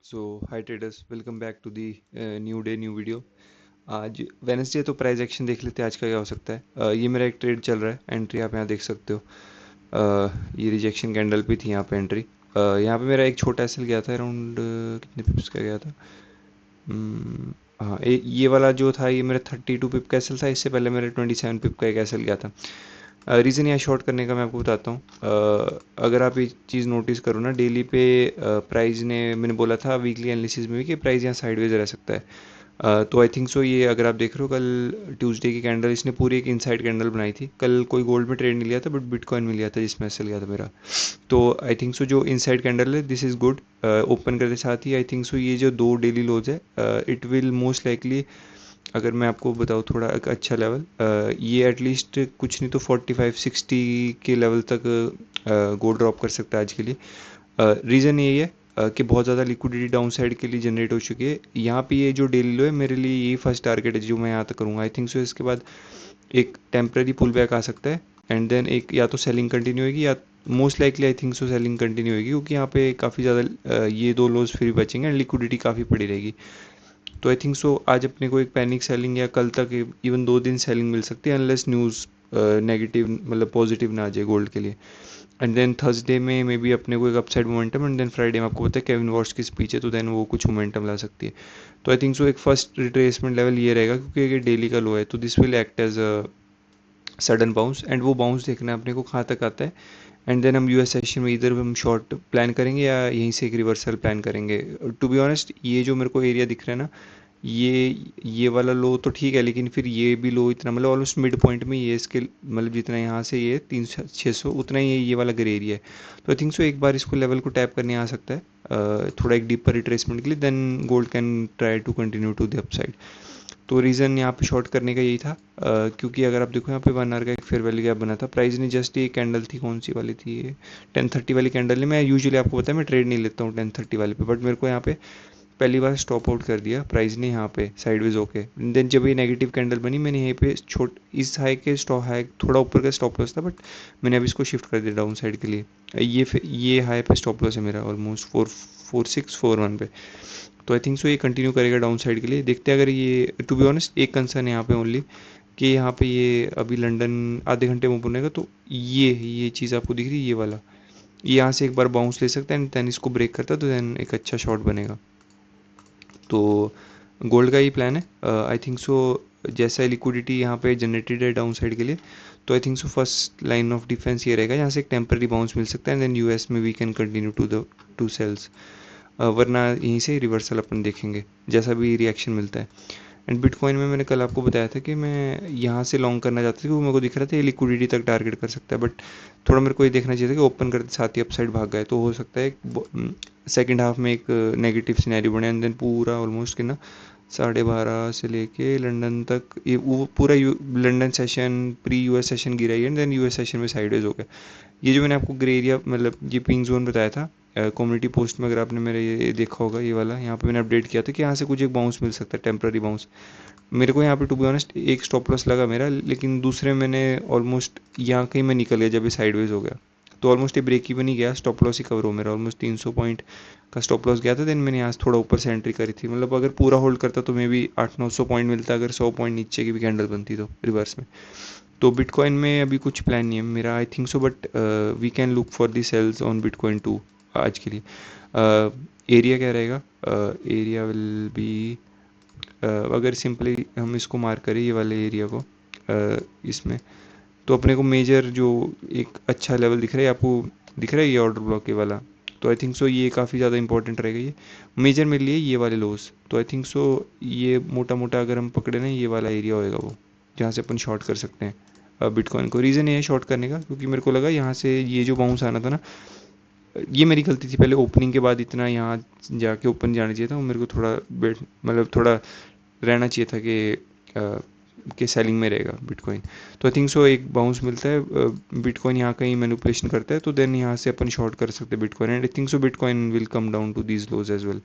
So hi traders, welcome back to the new day new video. आज Wednesday तो price action देख लेते हैं आज का क्या हो सकता है। ये मेरा एक ट्रेड चल रहा है, एंट्री आप यहाँ देख सकते हो। ये रिजेक्शन कैंडल पे थी यहाँ पे एंट्री। यहाँ पे मेरा एक छोटा एसएल गया था अराउंड कितने पिप्स का गया था। हाँ, ये वाला जो था ये मेरा 32 पिप का एसएल था। इससे पहले मेरा 27 पिप का एक एसएल गया था। रीज़न यहाँ शॉर्ट करने का मैं आपको बताता हूँ। अगर आप ये चीज़ नोटिस करो ना, डेली पे प्राइस ने, मैंने बोला था वीकली एनालिसिस में भी कि प्राइस यहाँ साइडवेज रह सकता है। तो आई थिंक सो ये अगर आप देख रहे हो, कल ट्यूसडे की कैंडल इसने पूरी एक इनसाइड कैंडल बनाई थी। कल कोई गोल्ड में ट्रेड नहीं लिया था, बट बिटकॉइन में लिया था जिसमें एसएल गया था मेरा। तो आई थिंक सो जो इनसाइड कैंडल है दिस इज़ गुड। ओपन करते साथ ही आई थिंक सो ये जो दो डेली लोज है, इट विल मोस्ट लाइकली, अगर मैं आपको बताऊँ थोड़ा एक अच्छा लेवल, ये एटलीस्ट कुछ नहीं तो 45-60 के लेवल तक गोल्ड ड्रॉप कर सकता है आज के लिए। रीज़न यही है कि बहुत ज़्यादा लिक्विडिटी डाउन साइड के लिए जनरेट हो चुकी है। यहाँ पे ये जो डेली लो है मेरे लिए यही फर्स्ट टारगेट है जो मैं यहाँ तक करूँगा। आई थिंक सो इसके बाद एक टेम्प्रेरी पुल बैक आ सकता है, एंड देन एक या तो सेलिंग कंटिन्यू होगी या मोस्ट लाइकली आई थिंक सो सेलिंग कंटिन्यू होगी, क्योंकि यहाँ पे काफ़ी ज़्यादा ये दो लोज फिर बचेंगे एंड लिक्विडिटी काफ़ी पड़ी रहेगी। तो आई थिंक सो आज अपने को एक पैनिक सेलिंग या कल तक इवन 2 दिन सेलिंग मिल सकती है, अनलेस न्यूज़ नेगेटिव मतलब पॉजिटिव ना आ जाए गोल्ड के लिए। एंड देन थर्सडे में मे बी अपने को एक upside momentum, and then Friday में आपको पता है केविन वॉश की स्पीच है, तो देन वो कुछ मोमेंटम ला सकती है। तो आई थिंक सो एक फर्स्ट रिट्रेसमेंट लेवल ये रहेगा, क्योंकि ये डेली का लो है, तो this will act as a sudden bounce, and वो बाउंस देखना है अपने को कहाँ तक आता है। एंड देन हम यूएस सेशन में इधर हम शॉर्ट प्लान करेंगे या यहीं से एक रिवर्सल प्लान करेंगे। टू बी ऑनेस्ट, ये जो मेरे को एरिया दिख रहा है ना, ये वाला लो तो ठीक है, लेकिन फिर ये भी लो इतना मतलब ऑलमोस्ट मिड पॉइंट में ये इसके मतलब जितना यहाँ से ये 300-600 उतना ही ये वाला ग्रे एरिया है। तो आई थिंक सो एक बार इसको लेवल को टैप करने आ सकता है थोड़ा एक डीपर रिट्रेसमेंट के लिए, then gold can try to continue to the upside. तो रीज़न यहाँ पे शॉर्ट करने का यही था, क्योंकि अगर आप देखो यहाँ पे 1 आवर का एक फेयर वैल्यू गैप बना था। प्राइस ने जस्ट ये कैंडल थी, कौन सी वाली थी ये, 10:30 वाली कैंडल है। मैं यूजुअली आपको पता है मैं ट्रेड नहीं लेता हूँ 10:30 वाले पे, बट मेरे को यहाँ पे पहली बार स्टॉप आउट कर दिया प्राइस ने यहाँ पे साइडवेज होके। देन जब ये नेगेटिव कैंडल बनी, मैंने यहीं पे इस हाई के स्टॉप हाई थोड़ा ऊपर का स्टॉप लॉस था, बट मैंने अभी इसको शिफ्ट कर दिया डाउन साइड के लिए। ये हाई पे स्टॉप लॉस है मेरा ऑलमोस्ट 44641 पे। तो आई थिंक सो ये कंटिन्यू करेगा डाउन साइड के लिए। देखते हैं अगर ये, टू बी ऑनेस्ट एक कंसर्न है यहाँ पे ओनली, कि यहाँ पे ये अभी लंदन आधे घंटे में ओपन होगा, तो ये चीज़ आपको दिख रही है ये वाला, ये यहाँ से एक बार बाउंस ले सकता है एंड देन इसको ब्रेक करता है, तो देन एक अच्छा शॉट बनेगा। तो गोल्ड का ही प्लान है। आई थिंक सो जैसा लिक्विडिटी यहाँ पे जनरेटेड है डाउन साइड के लिए, तो आई think so first line of defence ये रहेगा, यहाँ से एक टेम्पररी बाउंस मिल सकता है, एंड देन यूएस में we can continue to sells. वरना यहीं से रिवर्सल अपन देखेंगे जैसा भी रिएक्शन मिलता है। एंड बिटकॉइन में मैंने कल आपको बताया था कि मैं यहाँ से लॉन्ग करना चाहता था, क्योंकि मेरे को दिख रहा था ये लिक्विडिटी तक टारगेट कर सकता है, बट थोड़ा मेरे को ये देखना चाहिए था कि ओपन करते साथ ही अपसाइड भाग गए, तो हो सकता है सेकेंड हाफ में एक नेगेटिव सिनेरियो बने, एंड देन पूरा ऑलमोस्ट कि ना 12:30 से लेके लंदन तक ये वो पूरा London session pre US session गिरा ही, एंड देन यूएस सेशन में साइडवेज हो गया। ये जो मैंने आपको ग्रे एरिया मतलब ये पिंक जोन बताया था कम्युनिटी पोस्ट में, अगर आपने मेरे ये देखा होगा ये वाला, यहाँ पे मैंने अपडेट किया था कि यहाँ से कुछ एक बाउंस मिल सकता है, टेम्प्ररी बाउंस। मेरे को यहाँ पे टू बी ऑनेस्ट एक स्टॉप लॉस लगा मेरा, लेकिन दूसरे मैंने ऑलमोस्ट यहाँ कहीं मैं निकल गया जब ये साइडवेज हो गया, तो ऑलमोस्ट ये ब्रेक इवन ही गया, स्टॉप लॉस ही कवर हो मेरा, ऑलमोस्ट 300 पॉइंट का स्टॉप लॉस गया था। देन मैंने यहाँ से थोड़ा ऊपर से एंट्री करी थी, मतलब अगर पूरा होल्ड करता तो मे भी 800-900 पॉइंट मिलता, अगर 100 पॉइंट नीचे की भी कैंडल बनती तो रिवर्स में। तो बिटकॉइन में अभी कुछ प्लान नहीं है मेरा I think so, but we can look for the sales on bitcoin to आज के लिए। एरिया क्या रहेगा, एरिया विल बी, अगर सिंपली हम इसको मार्क करें ये वाले एरिया को, इसमें तो अपने को मेजर जो एक अच्छा लेवल दिख रहा है आपको, दिख रहा है ये ऑर्डर ब्लॉक ये वाला, तो आई थिंक सो ये काफ़ी ज़्यादा इंपॉर्टेंट रहेगा। ये मेजर मेरे लिए ये वाले लोस, तो आई थिंक सो ये मोटा मोटा अगर हम पकड़े ना ये वाला एरिया होएगा वो, जहाँ से अपन शॉर्ट कर सकते हैं बिटकॉइन को। रीज़न ये है शॉर्ट करने का, क्योंकि मेरे को लगा यहाँ से ये जो बाउंस आना था ना, ये मेरी गलती थी, पहले ओपनिंग के बाद इतना यहाँ जाके ओपन जाना चाहिए था, वो मेरे को थोड़ा बेट मतलब थोड़ा रहना चाहिए था कि सेलिंग में रहेगा बिटकॉइन। तो आई थिंक सो एक बाउंस मिलता है, बिटकॉइन यहाँ कहीं मैनिपुलेशन करता है, तो देन यहाँ से अपन शॉर्ट कर सकते हैं bitcoin, and I think so bitcoin will come down to these lows as well.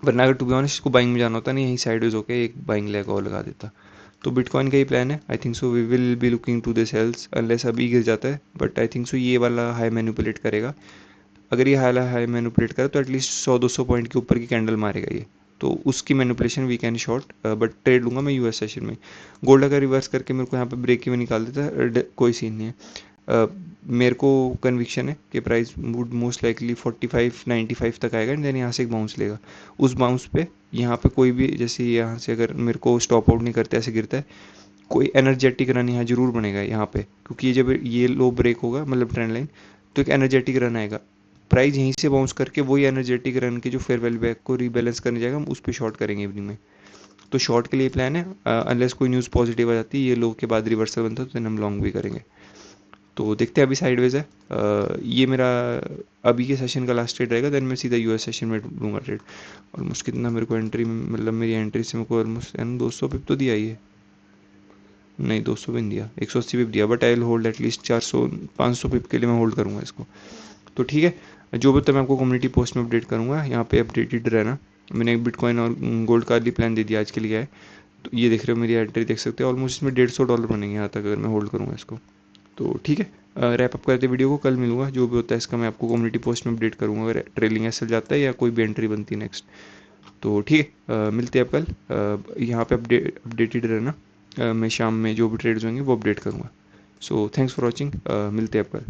वरना अगर टू बी ऑनेस्ट इसको बाइंग में जाना होता नहीं, यहीं साइडवेज होकर एक बाइंग लेग और लगा देता। तो बिटकॉइन का ही प्लान है, I think so we will be looking to the sales unless अभी गिर जाता है, बट आई थिंक सो ये वाला हाई मैनिपुलेट करेगा। अगर ये हाई मैनिपुलेट करे तो एटलीस्ट 100-200 पॉइंट के ऊपर की कैंडल मारेगा ये, तो उसकी manipulation we can short, but trade लूँगा मैं यूएस सेशन में। गोल्ड अगर रिवर्स करके मेरे को यहाँ पे ब्रेक इवन निकाल देता है, कोई सीन नहीं है। मेरे को कन्विक्शन है कि प्राइस वुड मोस्ट लाइकली 45-95 तक आएगा एंड देन यहाँ से एक बाउंस लेगा। उस बाउंस पे यहाँ पे कोई भी, जैसे यहाँ से अगर मेरे को स्टॉप आउट नहीं करते ऐसे गिरता है, कोई एनर्जेटिक रन यहाँ जरूर बनेगा यहाँ पे, क्योंकि ये जब ये लो ब्रेक होगा मतलब ट्रेंड लाइन, तो एक एनर्जेटिक रन आएगा। प्राइस यहीं से बाउंस करके वही एनर्जेटिक रन के जो फेयर वैल्यू बैक को रीबैलेंस करने जाएगा, हम उस पर शॉर्ट करेंगे इवनिंग में। तो शॉर्ट के लिए प्लान है, अनलेस कोई न्यूज़ पॉजिटिव आ जाती है ये लो के बाद रिवर्सल बनता है तो हम लॉन्ग भी करेंगे। तो देखते हैं, अभी साइडवेज है। ये मेरा अभी के सेशन का लास्ट ट्रेड रहेगा, देन मैं सीधा यूएस सेशन में लूँगा ट्रेड। ऑलमोस्ट कितना मेरे को एंट्री में, मतलब मेरी एंट्री से मेरे को ऑलमोस्ट 200 पिप तो दिया ही है, नहीं 200 भी नहीं दिया, 180 पिप दिया, but I will hold at least 400-500 पिप के लिए मैं होल्ड करूँगा इसको। तो ठीक है, जो भी तो मैं आपको कम्युनिटी पोस्ट में अपडेट करूँगा, यहाँ पे अपडेटेड रहना। मैंने एक बिटकॉइन और गोल्ड का अर्ली प्लान दे दिया आज के लिए है। तो ये देख रहे हो मेरी एंट्री देख सकते हो, ऑलमोस्ट इसमें $150 बनेंगे यहाँ तक अगर मैं होल्ड करूँगा इसको। तो ठीक है, रैप अप करते वीडियो को, कल मिलूंगा, जो भी होता है इसका मैं आपको कम्युनिटी पोस्ट में अपडेट करूँगा, अगर ट्रेलिंग एसएल जाता है या कोई भी एंट्री बनती है नेक्स्ट। तो ठीक है, मिलते हैं आप कल, यहाँ पे अपडेटेड रहना। मैं शाम में जो भी ट्रेड्स होंगे वो अपडेट करूँगा। सो थैंक्स फॉर वॉचिंग, मिलते हैं आप कल।